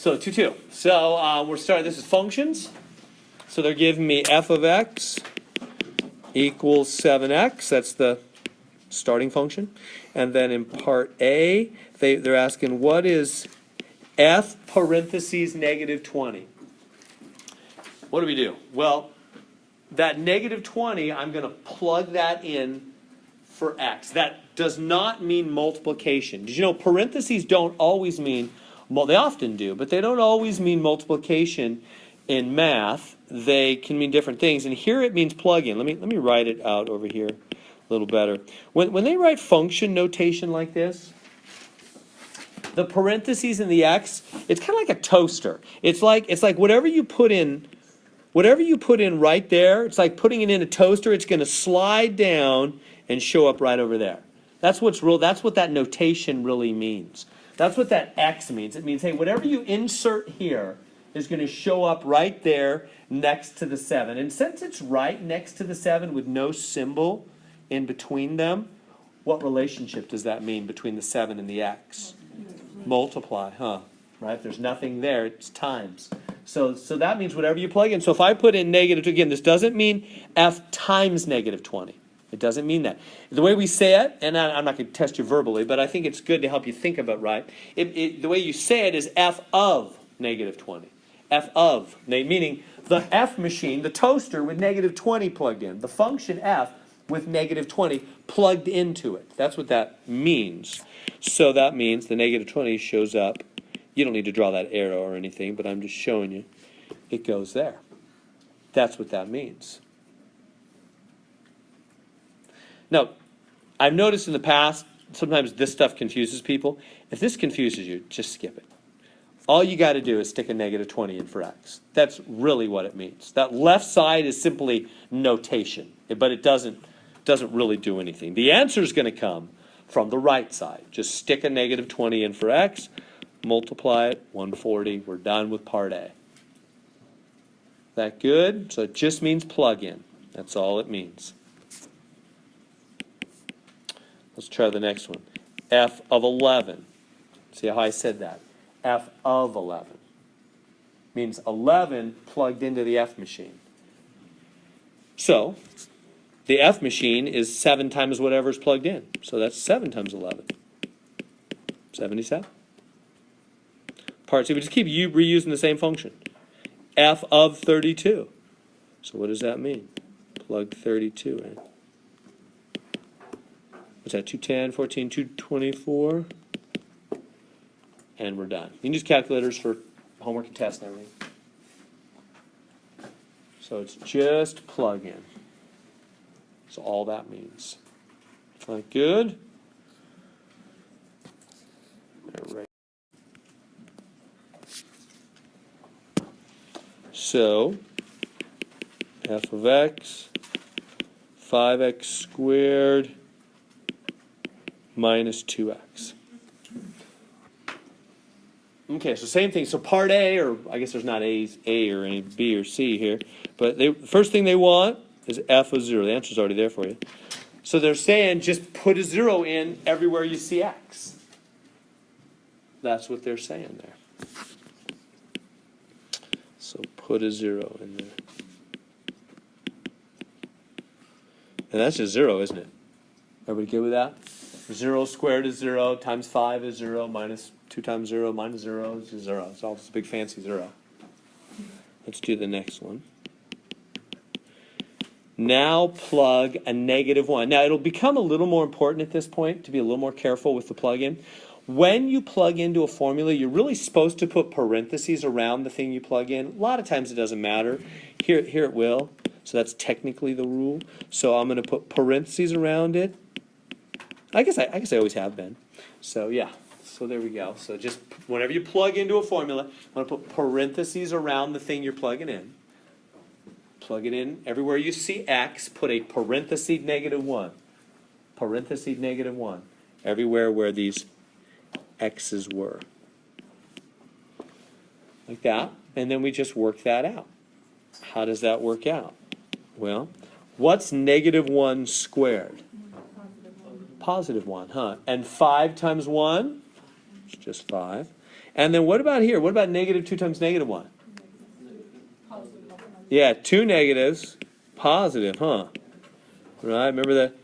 So 2, 2. So we're starting, this is functions. So they're giving me f of x equals 7x. That's the starting function. And then in part A, they're asking what is f parentheses negative 20? What do we do? Well, that negative 20, I'm going to plug that in for x. That does not mean multiplication. Did you know parentheses don't always mean, well, they often do, but they don't always mean multiplication in math. They can mean different things. And here it means plug in. Let me write it out over here a little better. When they write function notation like this, the parentheses in the x, it's kind of like a toaster. It's like whatever you put in right there, it's like putting it in a toaster. It's going to slide down and show up right over there. That's what that notation really means. That's what that x means. It means, hey, whatever you insert here is going to show up right there next to the 7. And since it's right next to the 7 with no symbol in between them, what relationship does that mean between the 7 and the x? Multiply, huh? Right? There's nothing there. It's times. So that means whatever you plug in. So if I put in negative, again, this doesn't mean f times negative 20. It doesn't mean that. The way we say it, and I'm not going to test you verbally, but I think it's good to help you think about it right. The way you say it is f of negative 20. F of, meaning the f machine, the toaster with negative 20 plugged in. The function f with negative 20 plugged into it. That's what that means. So that means the negative 20 shows up. You don't need to draw that arrow or anything, but I'm just showing you. It goes there. That's what that means. Now, I've noticed in the past, sometimes this stuff confuses people. If this confuses you, just skip it. All you got to do is stick a negative 20 in for x. That's really what it means. That left side is simply notation, but it doesn't really do anything. The answer is going to come from the right side. Just stick a negative 20 in for x, multiply it, 140. We're done with part A. That good? So it just means plug in. That's all it means. Let's try the next one. F of 11. See how I said that? F of 11 means 11 plugged into the F machine. So the F machine is 7 times whatever is plugged in. So that's 7 times 11. 77. Part C, we just keep reusing the same function. F of 32. So what does that mean? Plug 32 in. What's that? 210, 14, 224. And we're done. You can use calculators for homework and tests and everything. So it's just plug in. So all that means. All right, good? All right. So f of x, 5x squared minus 2x. Okay, so same thing. So part A, or I guess there's not A or any B or C here, but the first thing they want is f of 0. The answer's already there for you. So they're saying just put a 0 in everywhere you see x. That's what they're saying there. So put a 0 in there. And that's just 0, isn't it? Everybody good with that? 0 squared is 0, times 5 is 0, minus 2 times 0, minus 0 is 0. It's all just a big fancy 0. Let's do the next one. Now plug a negative 1. Now it'll become a little more important at this point to be a little more careful with the plug-in. When you plug into a formula, you're really supposed to put parentheses around the thing you plug in. A lot of times it doesn't matter. Here it will. So that's technically the rule. So I'm going to put parentheses around it. I guess I always have been. So yeah. So there we go. So just whenever you plug into a formula, I'm going to put parentheses around the thing you're plugging in. Plug it in everywhere you see x, put a parenthesis negative 1. Parenthesis negative 1. Everywhere where these x's were. Like that. And then we just work that out. How does that work out? Well, what's negative 1 squared? Positive 1, huh? And 5 times 1? It's just 5. And then what about here? What about negative 2 times negative 1? Yeah, 2 negatives, positive, huh? Right, remember that?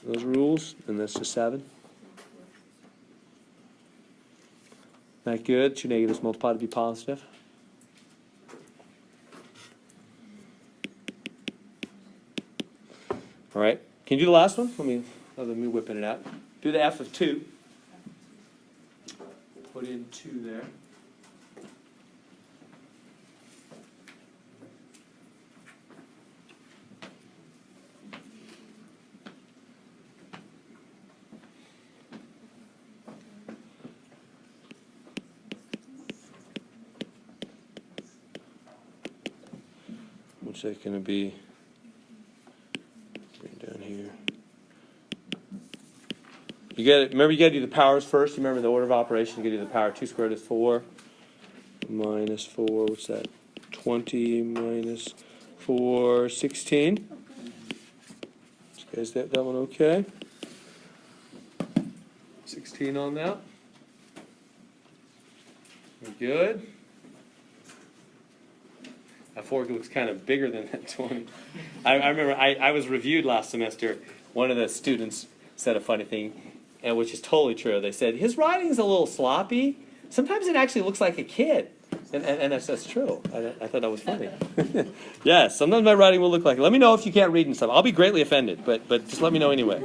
Those rules? And that's just 7. That good? 2 negatives multiplied to be positive. All right. Can you do the last one? Let me whipping it out. Do the f of 2. Put in 2 there. Which is going to be down here. You got it. Remember, you got to do the powers first. You remember the order of operation. You got to do the power. 2 squared is 4 minus 4. What's that? 20 minus 4, 16. Is that one okay? 16 on that. We're good. That 4 looks kind of bigger than that 20. I remember I was reviewed last semester. One of the students said a funny thing, and which is totally true. They said, his writing's a little sloppy. Sometimes it actually looks like a kid. And that's true. I thought that was funny. Yes, sometimes my writing will look like it. Let me know if you can't read and stuff. I'll be greatly offended, but just let me know anyway.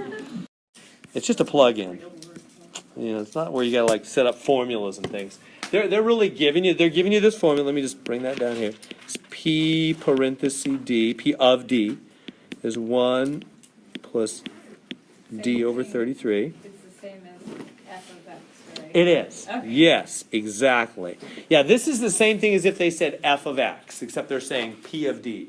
It's just a plug-in. It's not where you gotta like set up formulas and things. They're really giving you this formula. Let me just bring that down here. It's P parenthesis D, P of D is 1 plus D over 33. It's the same as f of x, right? It is. Okay. Yes, exactly. Yeah, this is the same thing as if they said f of x, except they're saying P of D.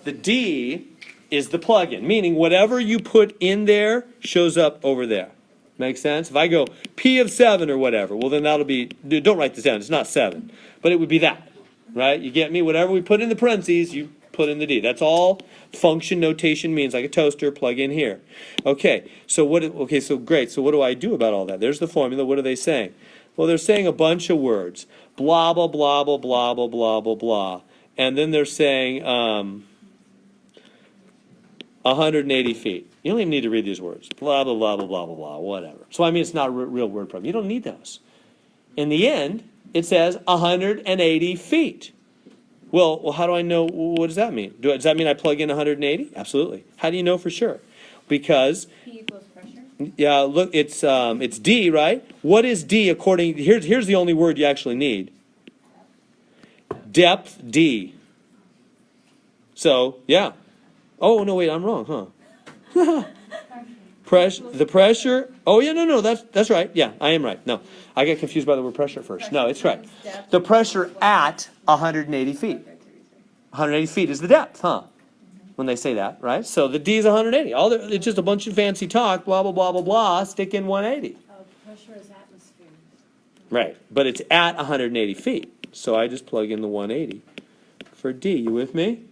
The D is the plug-in, meaning whatever you put in there shows up over there. Make sense? If I go P of 7 or whatever, well then that'll be, don't write this down, it's not 7. But it would be that, right? You get me? Whatever we put in the parentheses, you put in the D. That's all function notation means, like a toaster, plug in here. Okay, so great. So what do I do about all that? There's the formula. What are they saying? Well, they're saying a bunch of words. Blah, blah, blah, blah, blah, blah, blah, blah, blah. And then they're saying 180 feet. You don't even need to read these words. Blah, blah, blah, blah, blah, blah, blah, whatever. So I mean, it's not a real word problem. You don't need those. In the end, it says 180 feet. Well, how do I know? What does that mean? Does that mean I plug in 180? Absolutely. How do you know for sure? Because P equals pressure. yeah, look, it's D, right? What is D according? Here's the only word you actually need. Depth D. So yeah. Oh no, wait, I'm wrong, huh? The pressure. Oh yeah, no, that's right. Yeah, I am right. No, I got confused by the word pressure at first. No, it's right. The pressure at 180 feet. 180 feet is the depth, huh? When they say that, right? So the D is 180. It's just a bunch of fancy talk. Blah blah blah blah blah. Stick in 180. Oh, pressure is atmosphere. Right, but it's at 180 feet. So I just plug in the 180 for D. You with me?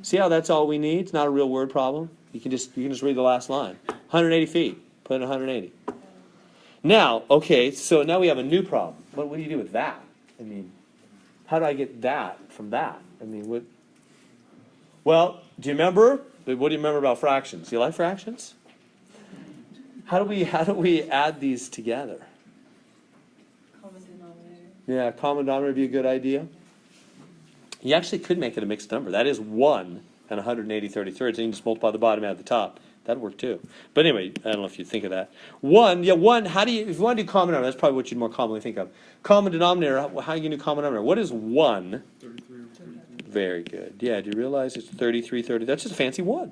See how that's all we need? It's not a real word problem. You can just read the last line. 180 feet. Put in 180. Now, okay, so now we have a new problem. What do you do with that? I mean, how do I get that from that? I mean, what? Well, do you remember? What do you remember about fractions? Do you like fractions? How do we add these together? Common denominator. Yeah, common denominator would be a good idea. You actually could make it a mixed number. That is 1 and 180 33rds. And you can just multiply the bottom out of the top. That'd work too. But anyway, I don't know if you think of that. 1, how do you, if you want to do common denominator, that's probably what you'd more commonly think of. Common denominator, how are you going to do common denominator? What is 1? 33 or 33. Very good. Yeah, do you realize it's 33, 30? That's just a fancy 1.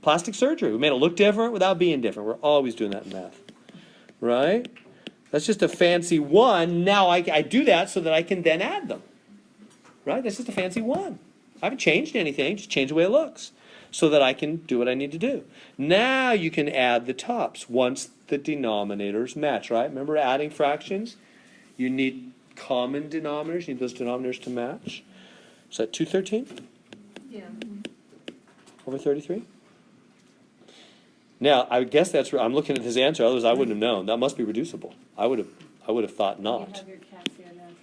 Plastic surgery. We made it look different without being different. We're always doing that in math. Right? That's just a fancy 1. Now I do that so that I can then add them. Right? That's just a fancy 1. I haven't changed anything, just change the way it looks so that I can do what I need to do. Now you can add the tops once the denominators match, right? Remember adding fractions? You need common denominators. You need those denominators to match. Is that 213 Yeah. over 33? Now, I guess that's, I'm looking at his answer, otherwise I wouldn't have known. That must be reducible. I would have thought You not. have your calcium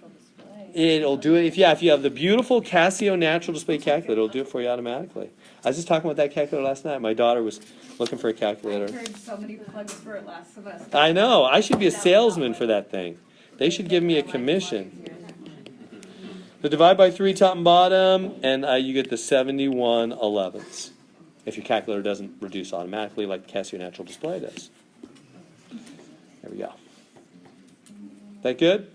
natural display. It'll do it, if you have the beautiful Casio natural display calculator, it'll do it for you automatically. I was just talking about that calculator last night. My daughter was looking for a I calculator. heard so many plugs for it last semester. I know, I should be a salesman for that thing. They should give me a commission. So divide by 3 top and bottom, and you get the 71/11ths. If your calculator doesn't reduce automatically like the Casio natural display does. There we go. That good?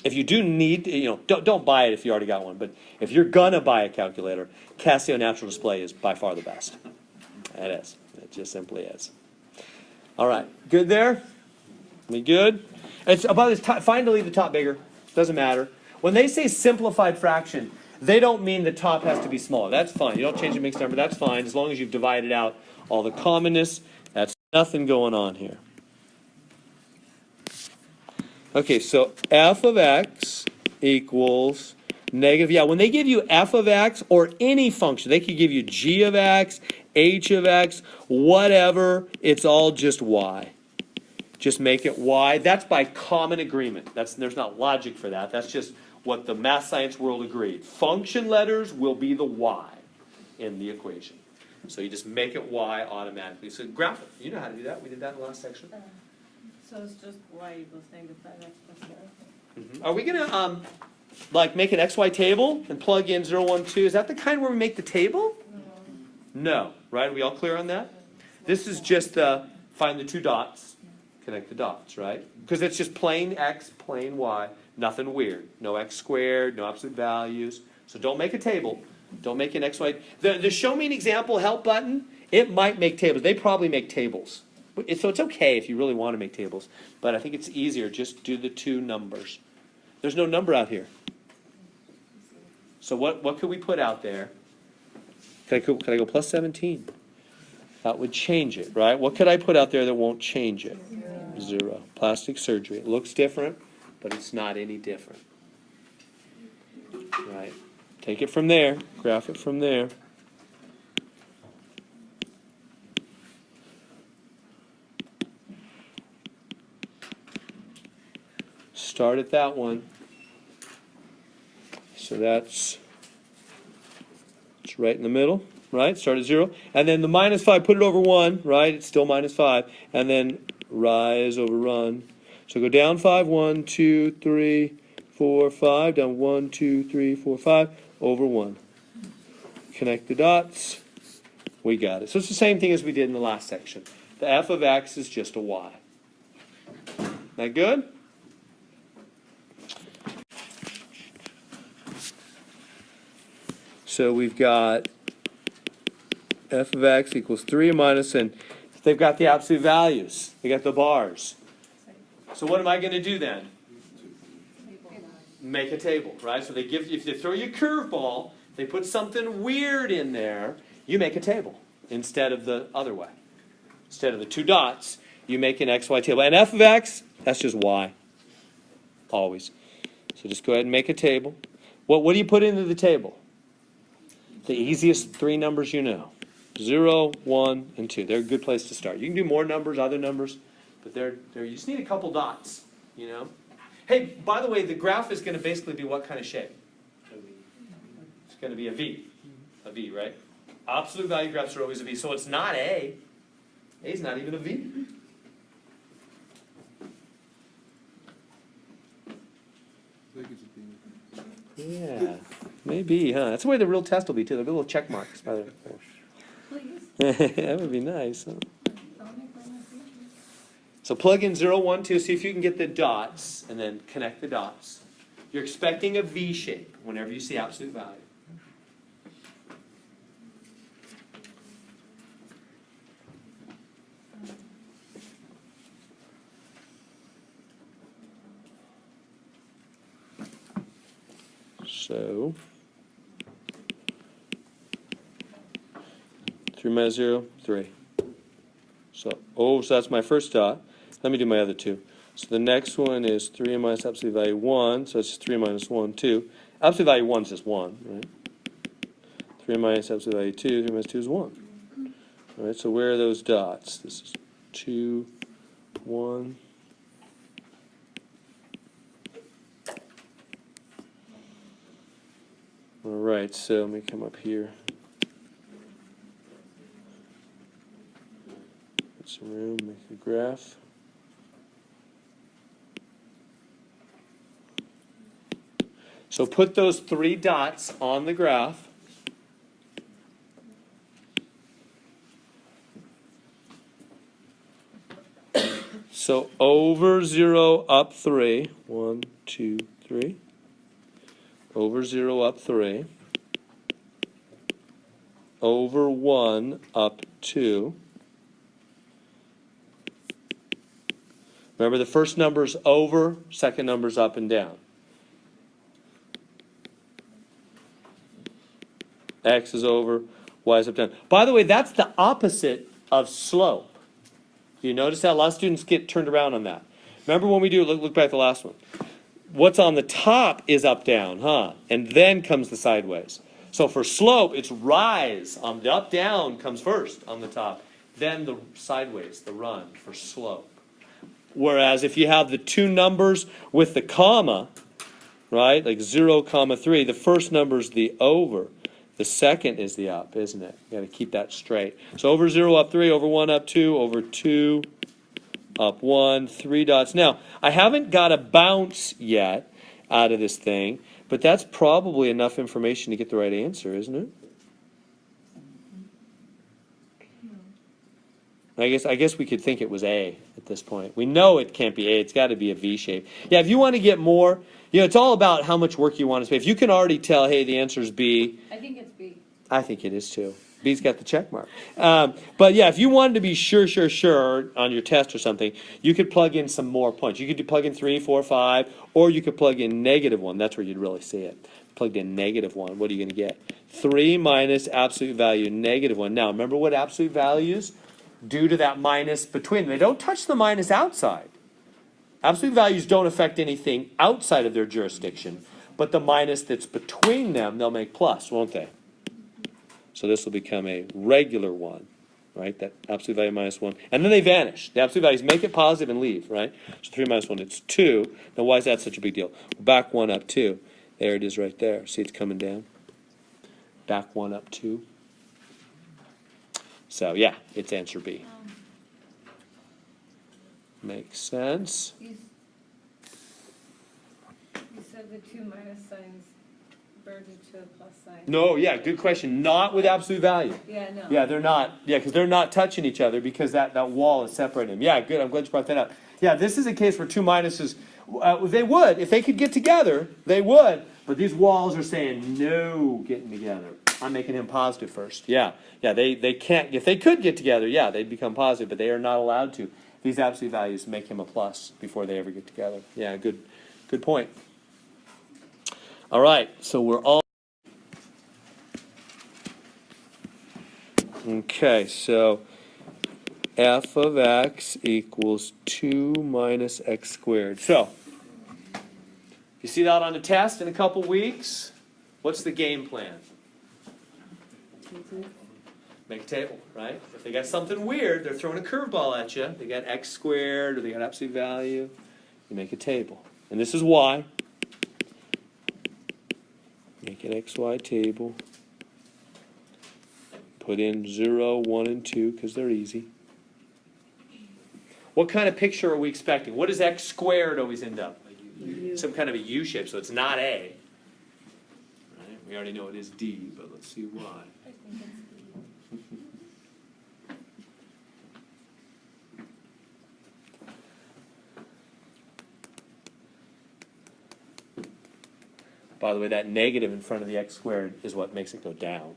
If you do need, don't buy it if you already got one. But if you're gonna buy a calculator, Casio Natural Display is by far the best. It is. It just simply is. All right, good there. We good? It's about this. Find to leave the top bigger. Doesn't matter. When they say simplified fraction, they don't mean the top has to be smaller. That's fine. You don't change the mixed number. That's fine as long as you've divided out all the commonness. That's nothing going on here. Okay, so f of x equals negative. Yeah, when they give you f of x or any function, they could give you g of x, h of x, whatever. It's all just y. Just make it y. That's by common agreement. There's not logic for that. That's just what the math science world agreed. Function letters will be the y in the equation. So you just make it y automatically. So graph it. You know how to do that. We did that in the last section. So it's just y equals negative 5x plus 4. Are we going to like make an XY table and plug in 0, 1, 2? Is that the kind where we make the table? No. Right? Are we all clear on that? This is just find the two dots, connect the dots, right? Because it's just plain X, plain Y, nothing weird. No X squared, no absolute values. So don't make a table. Don't make an XY. The show me an example help button, it might make tables. They probably make tables. So it's okay if you really want to make tables, but I think it's easier just do the two numbers. There's no number out here. So what could we put out there? Could I go plus 17? That would change it, right? What could I put out there that won't change it? 0. Plastic surgery. It looks different, but it's not any different. Right? Take it from there. Graph it from there. Start at that one. So it's right in the middle, right? Start at 0. And then the minus 5, put it over 1, right? It's still minus 5. And then rise over run. So go down 5, 1, 2, 3, 4, 5. Down 1, 2, 3, 4, 5. Over 1. Connect the dots. We got it. So it's the same thing as we did in the last section. The f of x is just a y. That good? So we've got f of x equals 3 minus, and they've got the absolute values. They got the bars. So what am I going to do then? Make a table, right? So if they throw you a curveball, they put something weird in there, you make a table instead of the other way. Instead of the two dots, you make an xy table. And f of x, that's just y. Always. So just go ahead and make a table. What do you put into the table? The easiest three numbers you know. 0, 1, and 2. They're a good place to start. You can do more numbers, other numbers, but you just need a couple dots, you know. Hey, by the way, the graph is going to basically be what kind of shape? It's going to be a V. A V, right? Absolute value graphs are always a V. So it's not A. A is not even a V. Yeah, maybe, huh? That's the way the real test will be, too. There'll be little check marks. By the way. Please. That would be nice, huh? Don't make my life easier. So plug in 0, 1, 2, see if you can get the dots, and then connect the dots. You're expecting a V shape whenever you see absolute value. So 3 minus 0, 3. So that's my first dot. Let me do my other two. So the next one is 3 minus absolute value 1. So it's just 3 minus 1, 2. Absolute value 1 is just 1, right? 3 minus absolute value 2. 3 minus 2 is 1. All right, so where are those dots? This is 2, 1. right, so let me come up here. Get some room, make a graph. So put those 3 dots on the graph. So over 0, up 3. 1, 2, 3. Over 0, up 3. Over 1, up 2. Remember, the first number's over, second number's up and down. X is over, Y is up, down. By the way, that's the opposite of slope. You notice that? A lot of students get turned around on that. Remember when we do, look back at the last one. What's on the top is up, down, huh? And then comes the sideways. So for slope, it's rise. The up, down comes first on the top. Then the sideways, the run for slope. Whereas if you have the 2 numbers with the comma, right, like 0, 3, the first number is the over. The second is the up, isn't it? You got to keep that straight. So over 0, up 3, over 1, up 2, over 2, up 1, 3 dots. Now, I haven't got a bounce yet out of this thing, but that's probably enough information to get the right answer, isn't it? I guess we could think it was A at this point. We know it can't be A. It's got to be a V shape. Yeah, if you want to get more, it's all about how much work you want to spend. If you can already tell, hey, the answer is B. I think it's B. I think it is too. B's got the check mark. But yeah, if you wanted to be sure on your test or something, you could plug in some more points. You could plug in 3, 4, 5, or you could plug in -1. That's where you'd really see it. Plugged in -1. What are you going to get? 3 minus absolute value -1. Now, remember what absolute values do to that minus between them. They don't touch the minus outside. Absolute values don't affect anything outside of their jurisdiction, but the minus that's between them, they'll make plus, won't they? So this will become a regular 1, right? That absolute value -1. And then they vanish. The absolute values make it positive and leave, right? So 3 minus 1, it's 2. Now why is that such a big deal? Back 1 up 2. There it is right there. See, it's coming down. Back 1 up 2. So yeah, it's answer B. Makes sense. You said the 2 minus signs merged to a plus sign. No, yeah, good question. Not with absolute value. Yeah, no. Yeah, they're not. Yeah, because they're not touching each other because that wall is separating them. Yeah, good. I'm glad you brought that up. Yeah, this is a case where 2 minuses, they would. If they could get together, they would. But these walls are saying, no getting together. I'm making him positive first. Yeah, they can't. If they could get together, yeah, they'd become positive, but they are not allowed to. These absolute values make him a plus before they ever get together. Yeah, good point. All right, so we're all... Okay, so f of x equals 2 minus x squared. So, you see that on the test in a couple weeks? What's the game plan? Make a table, right? If they got something weird, they're throwing a curveball at you. They got x squared or they got absolute value. You make a table. And this is why. Make an xy table. Put in 0, 1, and 2 because they're easy. What kind of picture are we expecting? What does x squared always end up? Some kind of a U shape, so it's not A. Right? We already know it is D, but let's see why. I think it's B. By the way, that negative in front of the x squared is what makes it go down.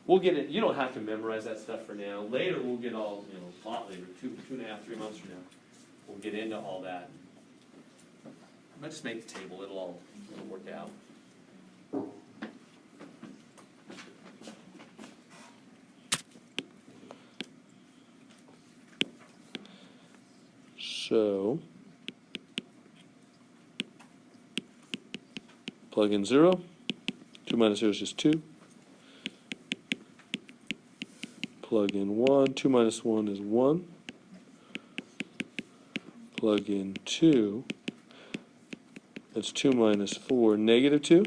We'll get it. You don't have to memorize that stuff for now. Later, we'll get all, a lot later, 2.5, 3 months from now. We'll get into all that. I might just make the table. It'll work out. So, plug in 0. 2 minus 0 is just 2. Plug in 1. 2 minus 1 is 1. Plug in 2. That's 2 minus 4, negative 2.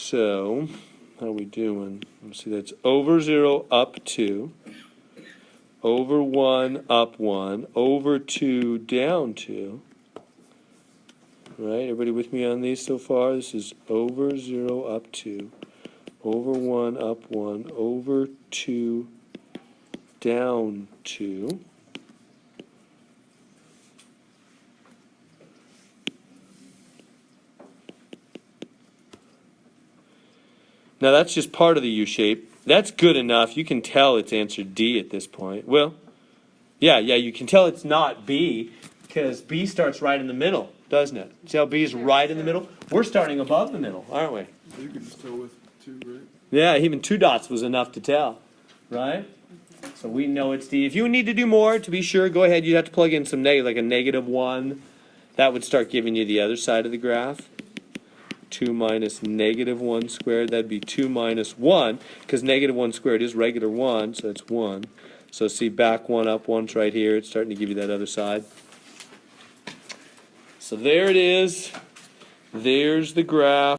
So, how are we doing? Let's see, that's over 0, up 2, over 1, up 1, over 2, down 2. Right, everybody with me on these so far? This is over 0, up 2, over 1, up 1, over 2, down 2. Now that's just part of the U shape. That's good enough. You can tell it's answer D at this point. Well, yeah, you can tell it's not B because B starts right in the middle, doesn't it? See how B is right in the middle? We're starting above the middle, aren't we? You could just tell with 2, right? Yeah, even 2 dots was enough to tell, right? So we know it's D. If you need to do more, to be sure, go ahead. You'd have to plug in some negative, like a -1. That would start giving you the other side of the graph. 2 minus -1 squared, that'd be 2 minus 1, because -1 squared is regular 1, so it's 1. So see, back 1, up 1's right here. It's starting to give you that other side. So there it is. There's the graph.